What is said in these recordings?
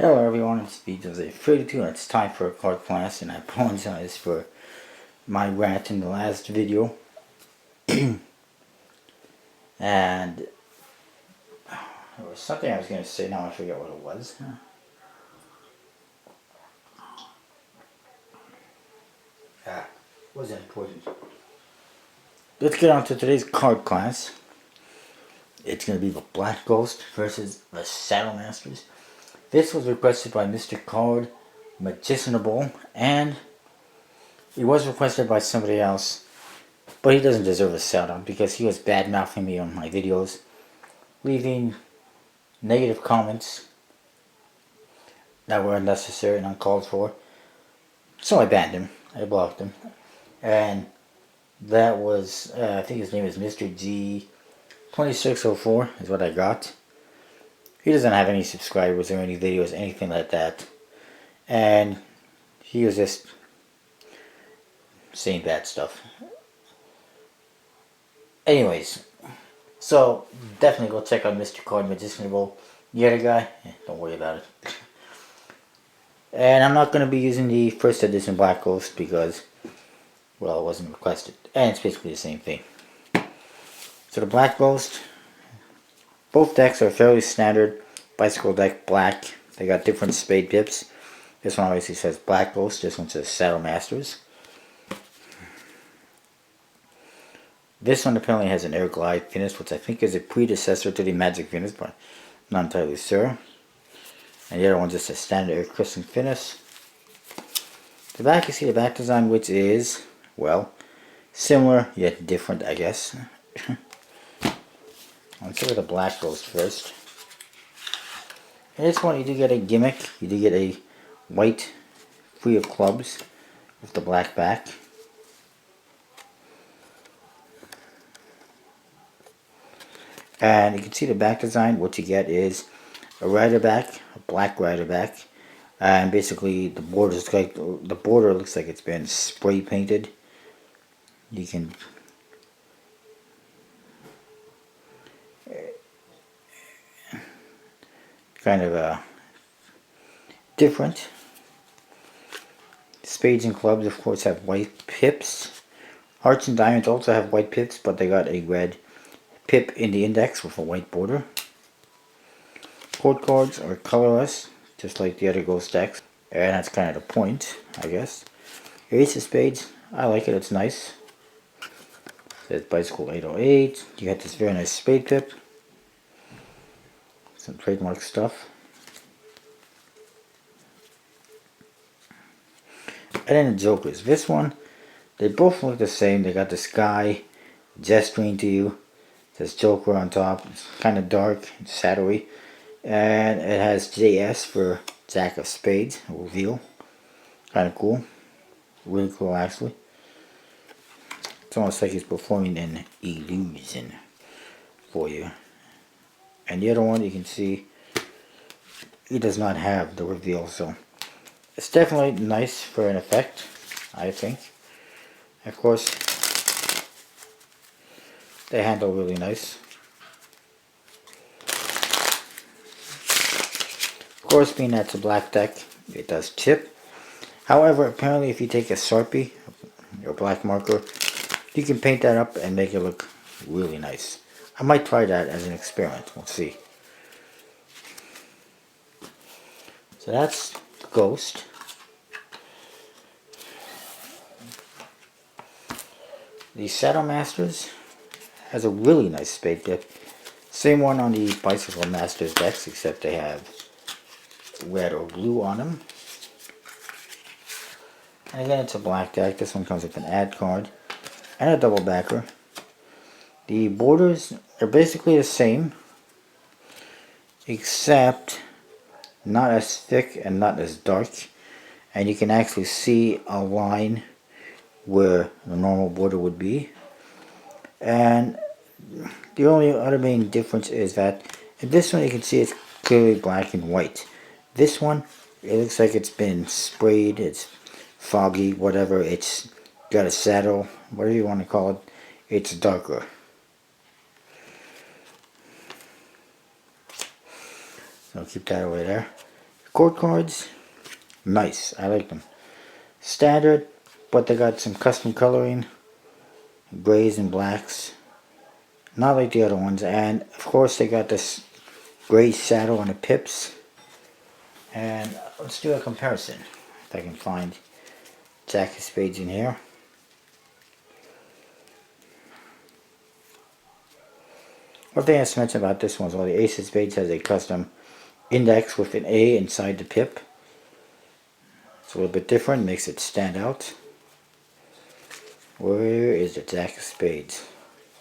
Hello everyone, it's BJose32 and it's time for a card class, and I apologize for my rant in the last video. And there was something I was going to say, now I forget what it was. Wasn't important. Let's get on to today's card class. It's going to be the Black Ghost versus the Saddle Masters. This was requested by Mr. Card Medicinable, and it was requested by somebody else, but he doesn't deserve a shout out because he was bad mouthing me on my videos, leaving negative comments that were unnecessary and uncalled for. So I banned him. I blocked him. And that was, I think his name is Mr. G2604 is what I got. He doesn't have any subscribers or any videos, anything like that. And he was just saying bad stuff. Anyways, so definitely go check out Mr. Card Medicinable. The other guy, don't worry about it. And I'm not going to be using the first edition Black Ghost because, well, it wasn't requested. And it's basically the same thing. So the Black Ghost, both decks are fairly standard. Bicycle deck black. They got different spade pips. This one obviously says Black Ghost. This one says Saddle Masters. This one apparently has an Air Glide finish, which I think is a predecessor to the Magic finish, but I'm not entirely sure. And the other one just a standard Air Crystal finish. The back, you see the back design, which is, well, similar yet different, I guess. Let's look at the Black Ghost first. In this one, you do get a gimmick. You do get a white Free of Clubs with the black back. And you can see the back design. What you get is a rider back, a black rider back, and basically the border looks like it's been spray painted. You can kind of different. Spades and clubs, of course, have white pips. Hearts and diamonds also have white pips, but they got a red pip in the index with a white border. Court cards are colorless, just like the other Ghost decks, and that's kind of the point, I guess. Ace of Spades, I like it, it's nice. It says Bicycle 808. You got this very nice spade pip. Some trademark stuff. And then the Jokers. This one, they both look the same. They got this guy gesturing to you. It says Joker on top. It's kind of dark and shadowy. And it has JS for Jack of Spades, a reveal. Kind of cool. Really cool, actually. It's almost like he's performing an illusion for you. And the other one, you can see, he does not have the reveal, so it's definitely nice for an effect, I think. Of course, they handle really nice. Of course, being that's a black deck, it does chip. However, apparently if you take a Sharpie, or black marker, you can paint that up and make it look really nice. I might try that as an experiment, we'll see. So that's Ghost. The Saddle Masters has a really nice spade tip. Same one on the Bicycle Masters decks, except they have red or blue on them. And again, it's a black deck. This one comes with an ad card and a double backer. The borders are basically the same, except not as thick and not as dark. And you can actually see a line where the normal border would be. And the only other main difference is that in this one you can see it's clearly black and white. This one, it looks like it's been sprayed, it's foggy, whatever, it's got a saddle, whatever you want to call it, it's darker. So I'll keep that away there. Cord cards, nice. I like them. Standard, but they got some custom coloring, grays and blacks. Not like the other ones. And of course they got this gray saddle on the pips. And let's do a comparison. If I can find Jack of Spades in here. One thing I have to mention about this one is, well, the Ace of Spades has a custom index with an A inside the pip. It's a little bit different, makes it stand out. Where is the Jack of Spades?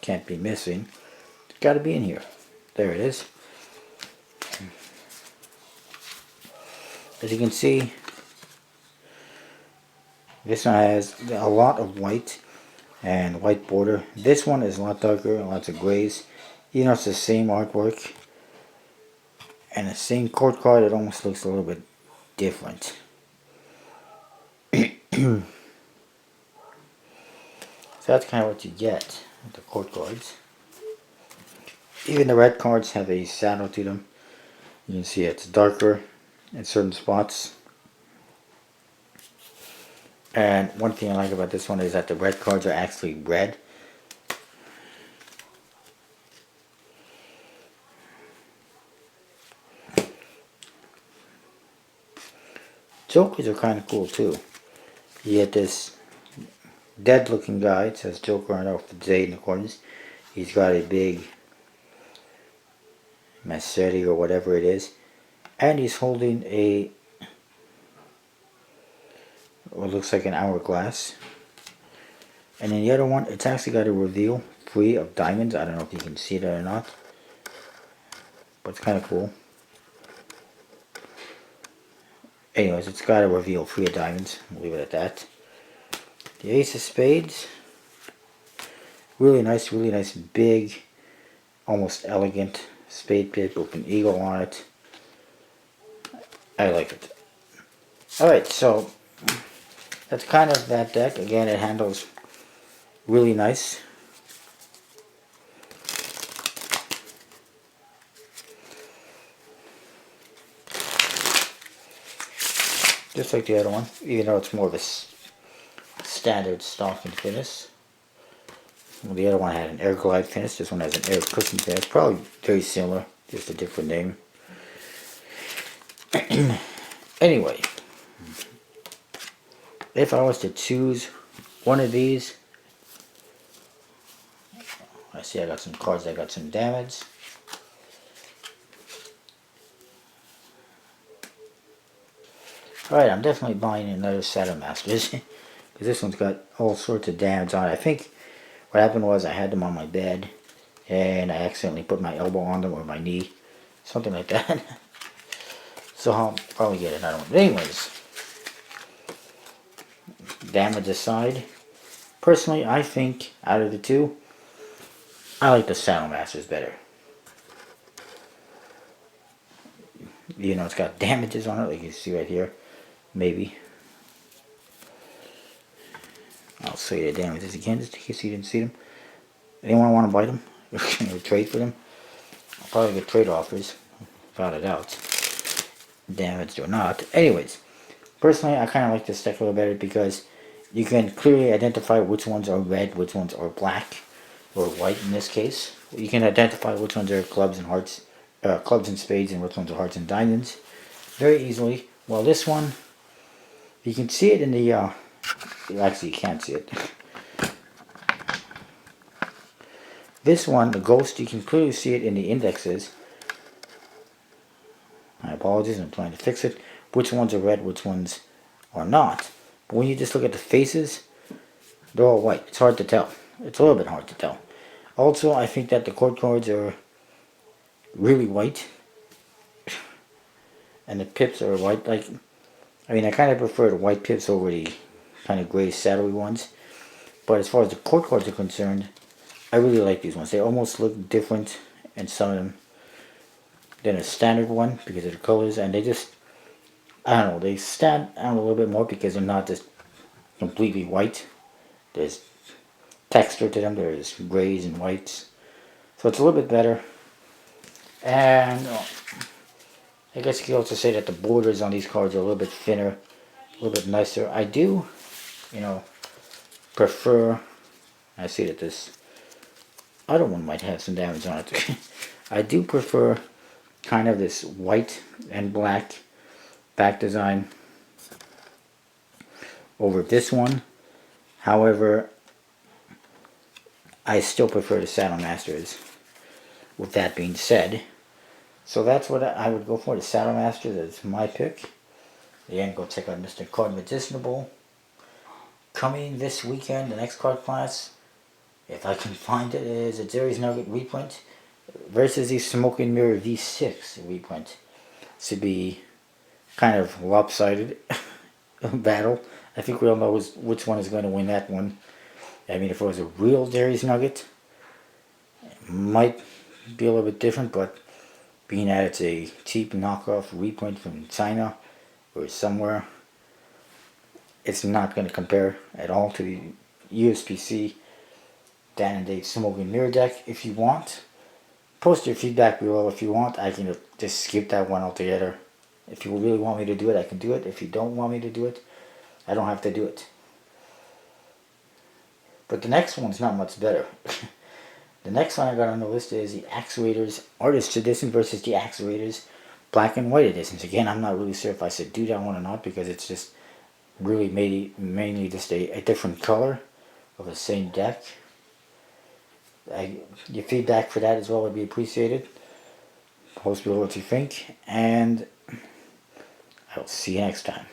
Can't be missing. It's got to be in here. There it is. As you can see, this one has a lot of white and white border. This one is a lot darker, lots of grays. You know, it's the same artwork and the same cord card. It almost looks a little bit different. So that's kind of what you get with the cord cards. Even the red cards have a saddle to them. You can see it's darker in certain spots. And one thing I like about this one is that the red cards are actually red. Jokers are kind of cool too. You get this dead looking guy. It says Joker on it with the J in the corners. He's got a big machete or whatever it is. And he's holding a, what looks like an hourglass. And then the other one, it's actually got a reveal free of diamonds. I don't know if you can see that or not. But it's kind of cool. Anyways, it's got a reveal free of diamonds. We'll leave it at that. The Ace of Spades. Really nice big, almost elegant spade pip with an eagle on it. I like it. Alright, so that's kind of that deck. Again, it handles really nice. Just like the other one, even though it's more of a standard stock and finish. Well, the other one had an air glide finish. This one has an air cushion finish. Probably very similar, just a different name. Anyway, if I was to choose one of these, I see I got some cards that got some damage. Alright, I'm definitely buying another Saddle Masters because this one's got all sorts of damage on it. I think what happened was I had them on my bed and I accidentally put my elbow on them or my knee, something like that. So I'll probably get another one. But anyways, damage aside, personally I think out of the two, I like the Saddle Masters better. You know, it's got damages on it, like you see right here. Maybe. I'll show you the damages again, just in case you didn't see them. Anyone want to buy them? Or trade for them? I'll probably get trade offers. Without a doubt. Damaged or not. Anyways, personally, I kind of like this deck a little better because you can clearly identify which ones are red, which ones are black, or white in this case. You can identify which ones are clubs and hearts, clubs and spades, and which ones are hearts and diamonds very easily. While this one, you can see it in the, actually you can't see it. This one, the Ghost, you can clearly see it in the indexes. I apologize, I'm trying to fix it. Which ones are red, which ones are not. But when you just look at the faces, they're all white. It's hard to tell. It's a little bit hard to tell. Also, I think that the cord cards are really white. And the pips are white. Like, I mean, I kind of prefer the white pips over the kind of gray saddly ones. But as far as the cord cards are concerned, I really like these ones. They almost look different in some of them than a standard one because of the colors. And they just, I don't know, they stand out a little bit more because they're not just completely white. There's texture to them. There's grays and whites. So it's a little bit better. And I guess you could also say that the borders on these cards are a little bit thinner, a little bit nicer. I do, you know, prefer, I see that this other one might have some damage on it. I do prefer kind of this white and black back design over this one. However, I still prefer the Saddle Masters. With that being said, so that's what I would go for, the Saddle Masters. That's my pick. Again, go check out Mr. Card Medicinable. Coming this weekend, the next card class, if I can find it, is a Darius Nugget reprint versus the Smoke and Mirror V6 reprint. This would be kind of lopsided battle. I think we all know which one is going to win that one. I mean, if it was a real Darius Nugget, it might be a little bit different, but being that it's a cheap knockoff reprint from China or somewhere, it's not going to compare at all to the USPC Dan and Dave Smoke and Mirror deck. If you want, post your feedback below. If you want, I can just skip that one altogether. If you really want me to do it, I can do it. If you don't want me to do it, I don't have to do it. But the next one's not much better. The next one I got on the list is the Axe Raiders Artist Edition versus the Axe Raiders Black and White Editions. Again, I'm not really sure if I should do that one or not because it's just really mainly just a different color of the same deck. Your feedback for that as well would be appreciated. Post below what you think, and I'll see you next time.